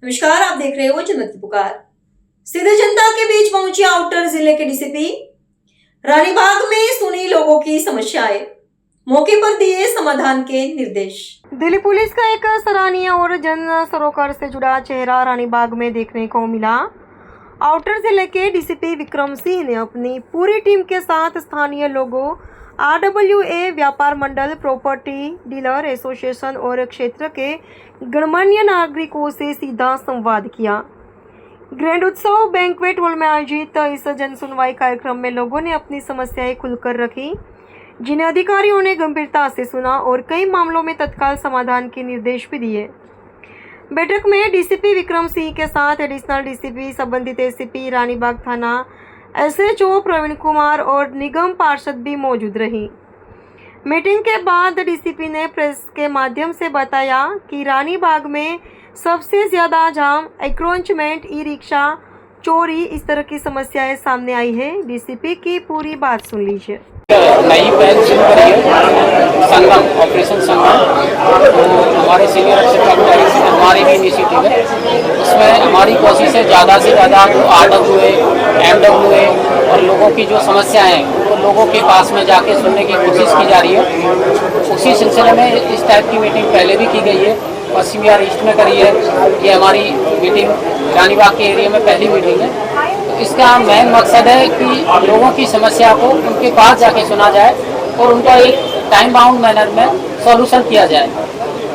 नमस्कार, आप देख रहे हो जनमत की पुकार। सीधे जनता के बीच पहुंची आउटर जिले के डीसीपी। रानीबाग में सुनी लोगों की समस्याएं, मौके पर दिए समाधान के निर्देश। दिल्ली पुलिस का एक सराहनीय और जन सरोकार से जुड़ा चेहरा रानीबाग में देखने को मिला। आउटर जिले के डीसीपी विक्रम सिंह ने अपनी पूरी टीम के साथ स्थानीय लोगों, RWA व्यापार मंडल, प्रॉपर्टी डीलर एसोसिएशन और क्षेत्र के गणमान्य नागरिकों से सीधा संवाद किया। ग्रैंड उत्सव बैंक्वेट हॉल में आयोजित इस जन सुनवाई कार्यक्रम में लोगों ने अपनी समस्याएं खुलकर रखी, जिन्हें अधिकारियों ने गंभीरता से सुना और कई मामलों में तत्काल समाधान के निर्देश भी दिए। बैठक में डीसीपी विक्रम सिंह के साथ एडिशनल डीसीपी, संबंधित एसीपी रानीबाग थाना, SHO प्रवीण कुमार और निगम पार्षद भी मौजूद रही। मीटिंग के बाद डीसीपी ने प्रेस के माध्यम से बताया कि रानीबाग में सबसे ज्यादा जाम, एंक्रोचमेंट, ई-रिक्शा चोरी, इस तरह की समस्याएं सामने आई है। डीसीपी की पूरी बात सुन लीजिए। नई पहल शुरू करी है संगम, ऑपरेशन संगम। तो हमारे सीनियर अफसर अधिकारी से हमारी भी इनिशिएटिव है। उसमें हमारी कोशिश है ज़्यादा से ज़्यादा जो RWA, MWA और लोगों की जो समस्याएं हैं वो लोगों के पास में जाके सुनने की कोशिश की जा रही है। उसी सिलसिले में इस टाइप की मीटिंग पहले भी की गई है, पश्चिम बिहार ईस्ट में करी है। ये हमारी मीटिंग रानीबाग के एरिया में पहली मीटिंग है। तो इसका मेन मकसद है कि लोगों की समस्या को उनके पास जाके सुना जाए और उनका एक टाइम बाउंड मैनर में सॉल्यूशन किया जाए।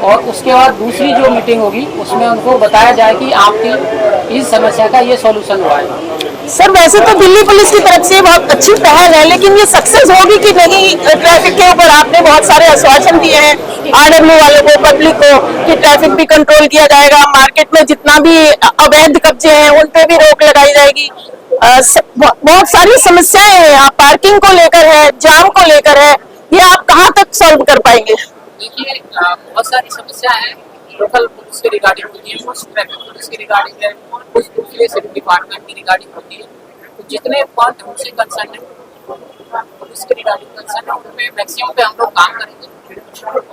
और उसके बाद दूसरी जो मीटिंग होगी उसमें उनको बताया जाए कि आपकी इस समस्या का ये सॉल्यूशन हुआ है। सर, वैसे तो दिल्ली पुलिस की तरफ से बहुत अच्छी पहल है, लेकिन ये सक्सेस होगी कि नहीं? ट्रैफिक के ऊपर आपने बहुत सारे आश्वासन दिए हैं RW वालों को, पब्लिक को, कि ट्रैफिक भी कंट्रोल किया जाएगा, मार्केट में जितना भी अवैध कब्जे हैं उन पे भी रोक लगाई जाएगी। बहुत सारी समस्याएं हैं, पार्किंग को लेकर है, जाम को लेकर है, ये आप कहाँ तक सॉल्व कर पाएंगे? देखिए, बहुत सारी समस्या है लोकल पुलिस के रिगार्डिंग होती है, कुछ ट्रैफिक पुलिस की रिगार्डिंग है, कुछ दूसरे सिविल डिपार्टमेंट की रिगार्डिंग होती है। तो जितने पॉइंट हमसे कंसर्न है पुलिस के रिगार्डिंग कंसर्न है उनपे मैक्सिमम पे हम लोग काम करेंगे।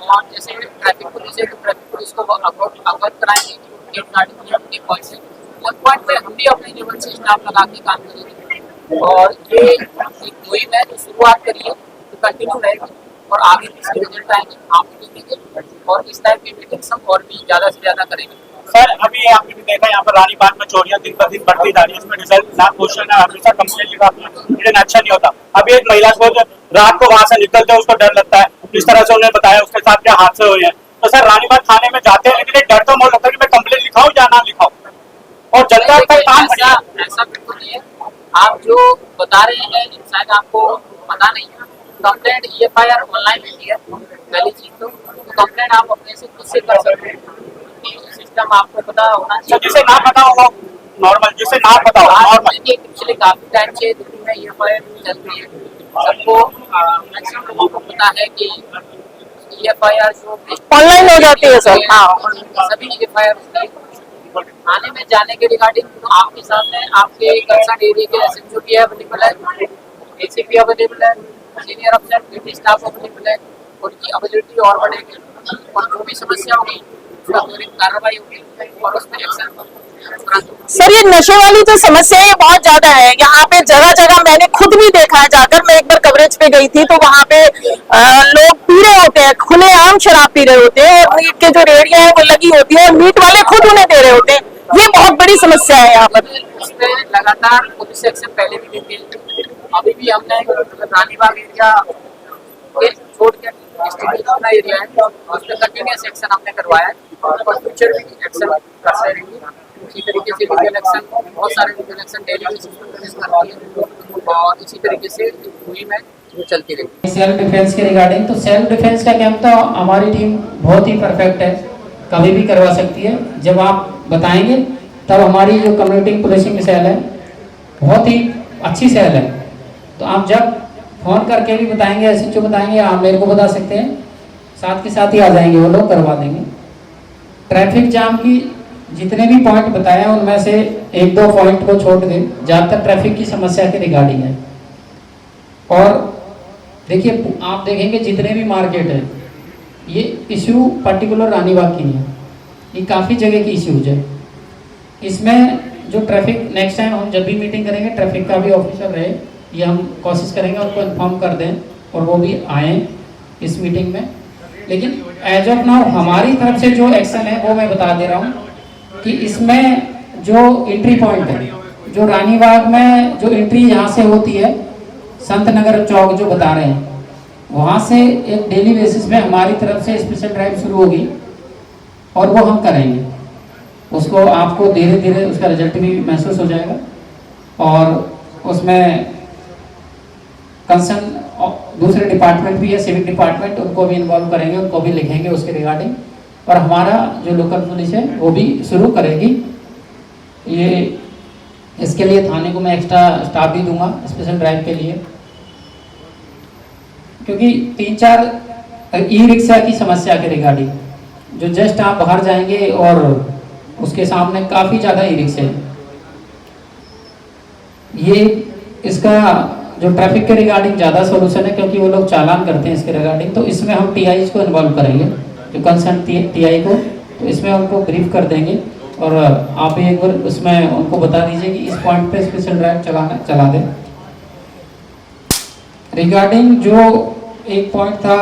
और जैसे ट्रैफिक पुलिस है तो ट्रैफिक पुलिस को अवगत कराएंगे कि उनके पॉइंट है, उन पॉइंट पे हम भी अपने लेवल से स्टाफ लगा के काम करेंगे। और ये एक मुहिम है जो शुरुआत करी है तो कंटिन्यू रहेगी और आगे भी इसके रिजल्ट आएंगे, आप भी देखेंगे। और इस टाइप की मीटिंग सब और भी ज्यादा से ज्यादा करेंगे। सर, अभी आपने भी देखा यहाँ पर रानीबाग में चोरियां दिन ब दिन बढ़ती जा रही है, इसमें रिजल्ट ना क्वेश्चन है, हमेशा कंप्लेंट लिखा लेकिन अच्छा नहीं होता। अभी एक महिला को रात को वहां से निकलते हैं उसको डर लगता है, जिस तरह से उन्हें बताया उसके साथ क्या हादसे हुए हैं। तो सर, रानीबाग थाने में जाते हैं लेकिन एक डर तो मोल लगता है कि मैं कंप्लेंट लिखाऊं या ना लिखाऊं, और जनता का काम ऐसा बिल्कुल नहीं है। आप जो बता रहे हैं शायद आपको पता नहीं है, कंप्लेंट EFIR ऑनलाइन होती है पहली चीज। तो कंप्लेंट आप अपने से खुद से कर सकते हैं, सिस्टम आपको पता होना चाहिए। जिसे ना पता होगा नॉर्मल, जिसे ना पता होगा नॉर्मल। पिछले काफी टाइम से दिल्ली में EFIR चल रही है, सबको मैक्सिमम लोगों को पता है कि EFIR जो ऑनलाइन हो जाती है सर। हाँ, सभी EFIR होती है। थाने में जाने के रिगार्डिंग तो आपके सामने आपके कंसर्न एरिया के SHO भी अवेलेबल है, ACP अवेलेबल है, सीनियर अफसर ड्यूटी स्टाफ अवेलेबल है, उनकी अवेलेबिलिटी और बढ़ेगी और जो भी समस्या होगी उसका त्वरित कार्रवाई होगी और उसमें एक्शन। सर, ये नशे वाली जो समस्या है बहुत ज्यादा है यहाँ पे, जगह जगह मैंने खुद भी देखा है जाकर। मैं एक बार कवरेज पे गई थी तो वहाँ पे लोग पी रहे होते हैं, खुलेआम शराब पी रहे होते हैं, और मीट के जो रेहड़ियां हैं वो लगी होती है और मीट वाले खुद उन्हें दे रहे होते हैं। ये बहुत बड़ी समस्या है यहाँ पर। इसमें लगातार पुलिस एक्शन पहले भी लेती है, अभी भी हमने रानीबाग एरिया छोड़ के डिस्ट्रिक्ट जितना एरिया है उसमें कंटिन्यूस एक्शन हमने करवाया है और फ्यूचर भी एक्शन करते रहेंगे। इसी तरीके से लीगल एक्शन, बहुत सारे लीगल एक्शन डेली बेसिस पर पुलिस करती है और इसी तरीके से मुहिम है जो चलती रहेगी। सेल्फ डिफेंस के रिगार्डिंग, तो सेल्फ डिफेंस का कैंप तो हमारी टीम बहुत ही परफेक्ट है, कभी भी करवा सकती है। जब आप बताएंगे तब हमारी जो कम्युनिटी पुलिसिंग सेल है बहुत ही अच्छी सेल है, तो आप जब फ़ोन करके भी बताएंगे, SHO बताएंगे, आप मेरे को बता सकते हैं, साथ के साथ ही आ जाएंगे वो लोग, करवा देंगे। ट्रैफिक जाम की जितने भी पॉइंट बताए हैं उनमें से 1-2 पॉइंट को छोड़ दें, ज़्यादातर ट्रैफिक की समस्या के रिगार्डिंग है। और देखिए, आप देखेंगे जितने भी मार्केट है, ये इशू पर्टिकुलर रानीबाग की नहीं है, ये काफ़ी जगह की इश्यूज है। इसमें जो ट्रैफिक नेक्स्ट टाइम हम जब भी मीटिंग करेंगे ट्रैफिक का भी ऑफिसर रहे, ये हम कोशिश करेंगे उनको इन्फॉर्म कर दें और वो भी आए इस मीटिंग में। लेकिन एज ऑफ नाउ हमारी तरफ से जो एक्शन है वो मैं बता दे रहा हूँ कि इसमें जो एंट्री पॉइंट है, जो रानीबाग में जो एंट्री यहाँ से होती है संत नगर चौक जो बता रहे हैं, वहाँ से एक डेली बेसिस में हमारी तरफ से स्पेशल ड्राइव शुरू होगी और वो हम करेंगे। उसको आपको धीरे धीरे उसका रिजल्ट भी महसूस हो जाएगा और उसमें कंसर्न दूसरे डिपार्टमेंट भी है, सिविक डिपार्टमेंट, उनको भी इन्वॉल्व करेंगे, उनको भी लिखेंगे उसके रिगार्डिंग, और हमारा जो लोकल पुलिस है वो भी शुरू करेगी। ये इसके लिए थाने को मैं एक्स्ट्रा स्टाफ भी दूंगा स्पेशल ड्राइव के लिए, क्योंकि 3-4 ई रिक्शा की समस्या के रिगार्डिंग जो जस्ट आप बाहर जाएंगे और उसके सामने काफ़ी ज़्यादा ई रिक्शे हैं, ये इसका जो ट्रैफिक के रिगार्डिंग ज़्यादा सोल्यूशन है, क्योंकि वो लोग चालान करते हैं इसके रिगार्डिंग। तो इसमें हम टीआईज को इन्वॉल्व करेंगे, जो कंसर्न टीआई को, तो इसमें उनको ब्रीफ कर देंगे और आप एक बार उसमें उनको बता दीजिए कि इस पॉइंट पे स्पेशल ड्राइव चला दें। रिगार्डिंग जो एक पॉइंट था,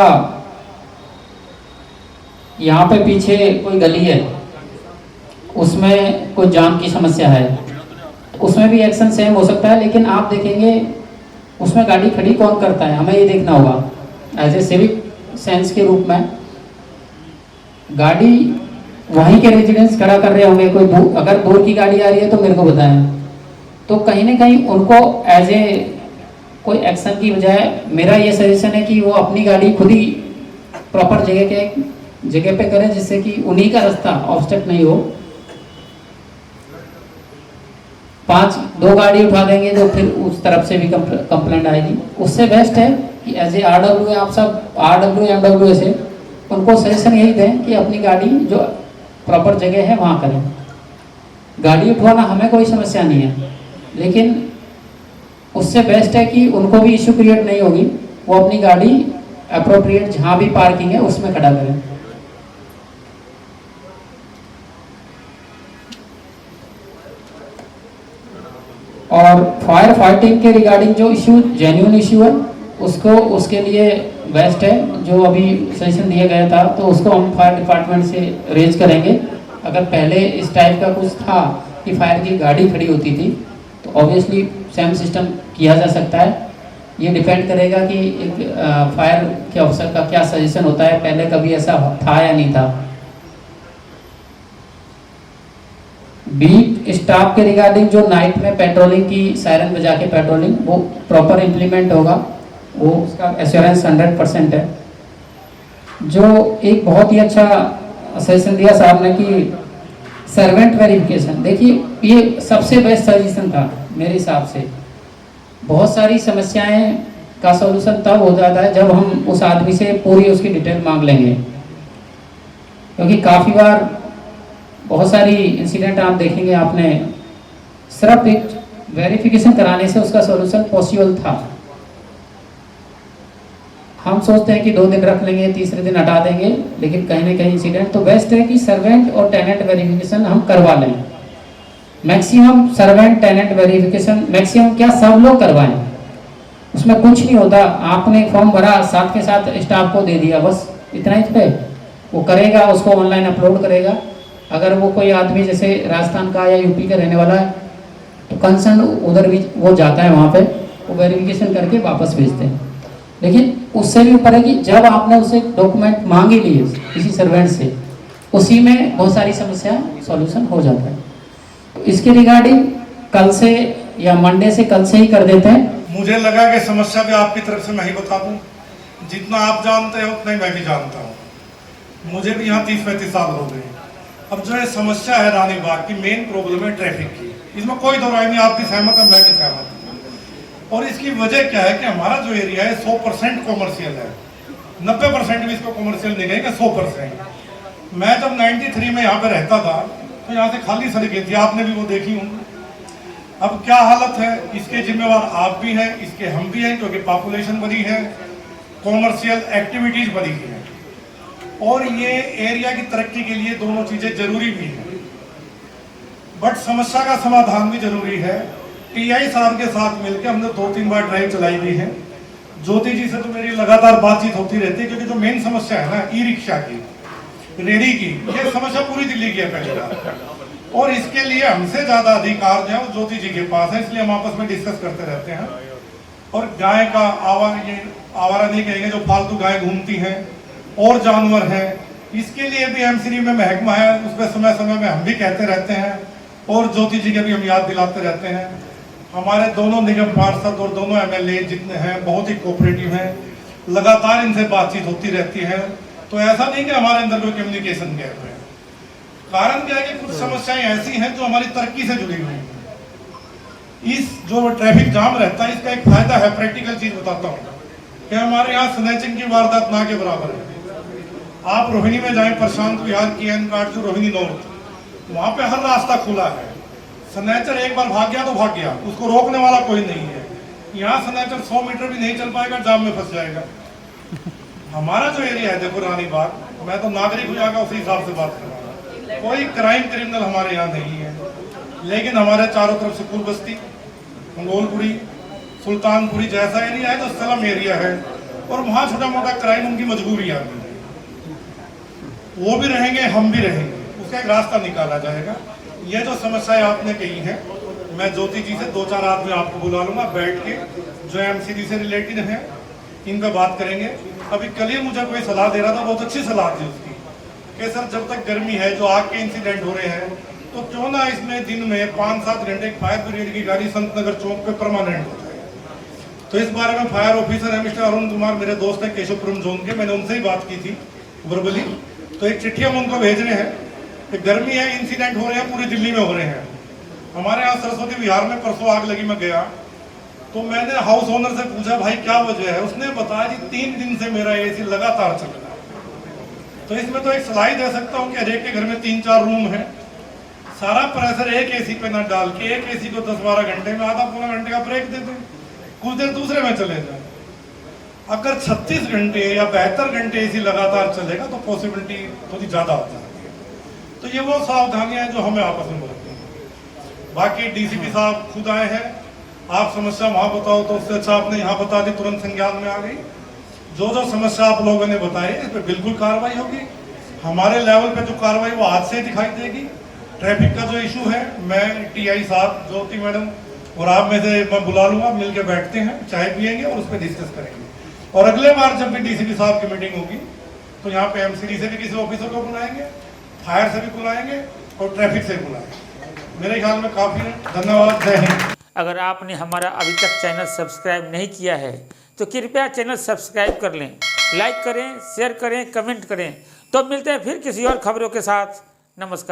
यहाँ पे पीछे कोई गली है उसमें कोई जाम की समस्या है, उसमें भी एक्शन सेम हो सकता है, लेकिन आप देखेंगे उसमें गाड़ी खड़ी कौन करता है, हमें ये देखना होगा एज ए सिविक सेंस के रूप में। गाड़ी वहीं के रेजिडेंट्स खड़ा कर रहे होंगे, कोई अगर दूर की गाड़ी आ रही है तो मेरे को बताएं, तो कहीं ना कहीं उनको एज ए कोई एक्शन की बजाय मेरा ये सजेशन है कि वो अपनी गाड़ी खुद ही प्रॉपर जगह पे करें, जिससे कि उन्हीं का रास्ता ऑब्स्टेकल नहीं हो। 2 गाड़ी उठा देंगे तो फिर उस तरफ से भी कंप्लेंट आएगी। उससे बेस्ट है कि एज ए RW आप सब RW MW से उनको सजेशन यही दें कि अपनी गाड़ी जो प्रॉपर जगह है वहाँ करें। गाड़ी उठवाना हमें कोई समस्या नहीं है, लेकिन उससे बेस्ट है कि उनको भी इशू क्रिएट नहीं होगी, वो अपनी गाड़ी अप्रोप्रिएट जहाँ भी पार्किंग है उसमें खड़ा करें। और फायर फाइटिंग के रिगार्डिंग जो इशू जेन्युइन इशू है उसके लिए बेस्ट है, जो अभी सजेशन दिया गया था तो उसको हम फायर डिपार्टमेंट से रेज करेंगे। अगर पहले इस टाइप का कुछ था कि फायर की गाड़ी खड़ी होती थी तो ऑब्वियसली सेम सिस्टम किया जा सकता है। ये डिपेंड करेगा कि एक फायर के ऑफिसर का क्या सजेशन होता है, पहले कभी ऐसा था या नहीं था। बीट स्टाफ के रिगार्डिंग जो नाइट में पेट्रोलिंग की सायरन बजा के पेट्रोलिंग वो प्रॉपर इम्प्लीमेंट होगा, वो उसका एश्योरेंस 100% है। जो एक बहुत ही अच्छा सजेशन दिया साहब ने कि सर्वेंट वेरिफिकेशन, देखिए ये सबसे बेस्ट सजेशन था मेरे हिसाब से। बहुत सारी समस्याएं का सॉल्यूशन तब हो जाता है जब हम उस आदमी से पूरी उसकी डिटेल मांग लेंगे, क्योंकि काफ़ी बार बहुत सारी इंसिडेंट आप देखेंगे, आपने सिर्फ एक वेरिफिकेशन कराने से उसका सॉल्यूशन पॉसिबल था। हम सोचते हैं कि 2 दिन रख लेंगे, तीसरे दिन हटा देंगे, लेकिन कहीं ना कहीं इंसिडेंट, तो बेस्ट है कि सर्वेंट और टेनेंट वेरिफिकेशन हम करवा लें। Maximum servant tenant verification maximum क्या सब लोग करवाएं, उसमें कुछ नहीं होता। आपने फॉर्म भरा, साथ के साथ स्टाफ को दे दिया, बस इतना ही पे वो करेगा, उसको ऑनलाइन अपलोड करेगा। अगर वो कोई आदमी जैसे राजस्थान का या यूपी का रहने वाला है तो कंसर्न उधर भी वो जाता है, वहाँ पे वो वेरिफिकेशन करके वापस भेजते हैं। लेकिन उससे भी ऊपर है कि जब आपने उसे डॉक्यूमेंट मांग ही लिए किसी सर्वेंट से, उसी में बहुत सारी समस्या सॉल्यूशन हो जाता है। तो इसके रिगार्डिंग कल से या मंडे से कल से ही कर देते हैं। मुझे लगा कि समस्या भी आपकी तरफ से मैं ही बता दूं, जितना आप जानते हैं उतना ही मैं भी जानता हूं। मुझे भी यहाँ 30-35 साल हो गए। अब जो है समस्या है रानीबाग की, मेन प्रॉब्लम है ट्रैफिक की, इसमें कोई दो राय नहीं, आप भी सहमत है, मैं भी सहमत हूँ। और इसकी वजह क्या है कि हमारा जो एरिया है 100% कॉमर्शियल है, 90% भी इसको कॉमर्शियल नहीं कहेंगे, 100%। मैं जब 93 में यहाँ पे रहता था तो यहाँ से खाली सड़कें थी, आपने भी वो देखी होंगी। अब क्या हालत है, इसके जिम्मेवार आप भी हैं, इसके हम भी हैं, क्योंकि पॉपुलेशन बढ़ी है, कॉमर्शियल एक्टिविटीज बढ़ी है, और ये एरिया की तरक्की के लिए दोनों चीजें जरूरी भी हैं। बट समस्या का समाधान भी जरूरी है। टीआई साहब के साथ मिलकर हमने 2-3 बार ड्राइव चलाई भी है। ज्योति जी से तो मेरी लगातार बातचीत होती रहती है, क्योंकि जो मेन समस्या है ना ई रिक्शा की, रेडी की, ये समस्या पूरी दिल्ली की है पहली बार। और इसके लिए हमसे ज्यादा अधिकार जो है वो ज्योति जी के पास है, इसलिए हम आपस में डिस्कस करते रहते हैं। और गाय का आवारा नहीं कहेंगे, जो फालतू गाय घूमती हैं और जानवर हैं, इसके लिए भी एमसीडी में महकमा है, उस पर समय समय में हम भी कहते रहते हैं और ज्योति जी के भी हम याद दिलाते रहते हैं। हमारे दोनों निगम पार्षद और दोनों एमएलए जितने हैं बहुत ही कोऑपरेटिव हैं, लगातार इनसे बातचीत होती रहती है। तो ऐसा नहीं कि हमारे अंदर कोई कम्युनिकेशन गैप है। कारण क्या है कि कुछ समस्याएं ऐसी हैं जो हमारी तरक्की से जुड़ी हुई हैं। इस जो ट्रैफिक जाम रहता है इसका एक फायदा है, प्रैक्टिकल चीज बताता हूँ कि हमारे यहाँ स्नैचिंग की वारदात ना के बराबर है। आप रोहिणी में जाएं, प्रशांत विहार की एन कार्ड जो रोहिणी नॉर्थ, वहां पे हर रास्ता खुला है। स्नैचर एक बार भाग गया तो भाग गया, उसको रोकने वाला कोई नहीं है। यहाँ स्नैचर 100 मीटर भी नहीं चल पाएगा, जाम में फंस जाएगा। हमारा जो एरिया है देखो रानी बाग, मैं तो नागरिक हूँ यहाँ का, उसी हिसाब से बात कर रहा हूँ। कोई क्राइम क्रिमिनल हमारे यहाँ नहीं है, लेकिन हमारे चारों तरफ से फूल बस्ती, मंगोलपुरी, सुल्तानपुरी जैसा एरिया है जो स्लम एरिया है, और वहाँ छोटा मोटा क्राइम उनकी मजबूरी आ गई है। वो भी रहेंगे, हम भी रहेंगे, उसका एक रास्ता निकाला जाएगा। ये जो समस्याएं आपने कही हैं, मैं ज्योति जी से 2-4 आदमी आपको बुला लूंगा, बैठ के जो एमसीडी से रिलेटेड है इन पर बात करेंगे। अभी कल ही मुझे कोई सलाह दे रहा था, बहुत अच्छी सलाह थी उसकी, कि सर जब तक गर्मी है, जो आग के इंसिडेंट हो रहे हैं, तो क्यों ना इसमें दिन में 5-7 घंटे फायर ब्रिगेड की गाड़ी संत नगर चौक पे परमानेंट हो जाए। तो इस बारे में फायर ऑफिसर है मिस्टर अरुण कुमार, मेरे दोस्त है केशवपुरम जोन के, मैंने उनसे ही बात की थी वर्बली। तो एक चिट्ठी हम उनको भेज रहे हैं कि गर्मी है, इंसिडेंट हो रहे हैं, पूरी दिल्ली में हो रहे हैं। हमारे यहाँ सरस्वती विहार में परसों आग लगी, मैं गया तो मैंने हाउस ओनर से पूछा भाई क्या वजह है, उसने बताया कि 3 दिन से मेरा एसी लगातार चल रहा है। तो इसमें तो एक सलाह दे सकता हूँ कि हर एक के घर में 3-4 रूम है, सारा प्रेशर एक एसी पे ना डाल के एक एसी को 10-12 घंटे में आधा-पौना घंटे का ब्रेक दे दें, कुछ देर दूसरे में चले जाए। अगर 36 घंटे या 72 घंटे एसी लगातार चलेगा तो पॉसिबिलिटी थोड़ी ज्यादा हो जाती है। तो ये वो सावधानियां हैं जो हमें आपस में बरतनी है। बाकी डीसीपी साहब खुद आए हैं, आप समस्या वहां बताओ तो उससे अच्छा आपने यहाँ बता दी, तुरंत संज्ञान में आ गई। जो जो समस्या आप लोगों ने बताई इस पर बिल्कुल कार्रवाई होगी। हमारे लेवल पे जो कार्रवाई वो आज से दिखाई देगी। ट्रैफिक का जो इशू है, मैं टीआई साहब, ज्योति मैडम और आप में से मैं बुला लूंगा, मिलकर बैठते हैं, चाय पियेंगे और उस पर डिस्कस करेंगे। और अगले बार जब भी डीसीपी साहब की मीटिंग होगी तो यहाँ पे एमसीडी से भी किसी ऑफिसर को बुलाएंगे, फायर से भी बुलाएंगे और ट्रैफिक से बुलाएंगे। मेरे ख्याल में काफी है। धन्यवाद, जय हिंद। अगर आपने हमारा अभी तक चैनल सब्सक्राइब नहीं किया है तो कृपया चैनल सब्सक्राइब कर लें, लाइक करें, शेयर करें, कमेंट करें। तो मिलते हैं फिर किसी और खबरों के साथ। नमस्कार।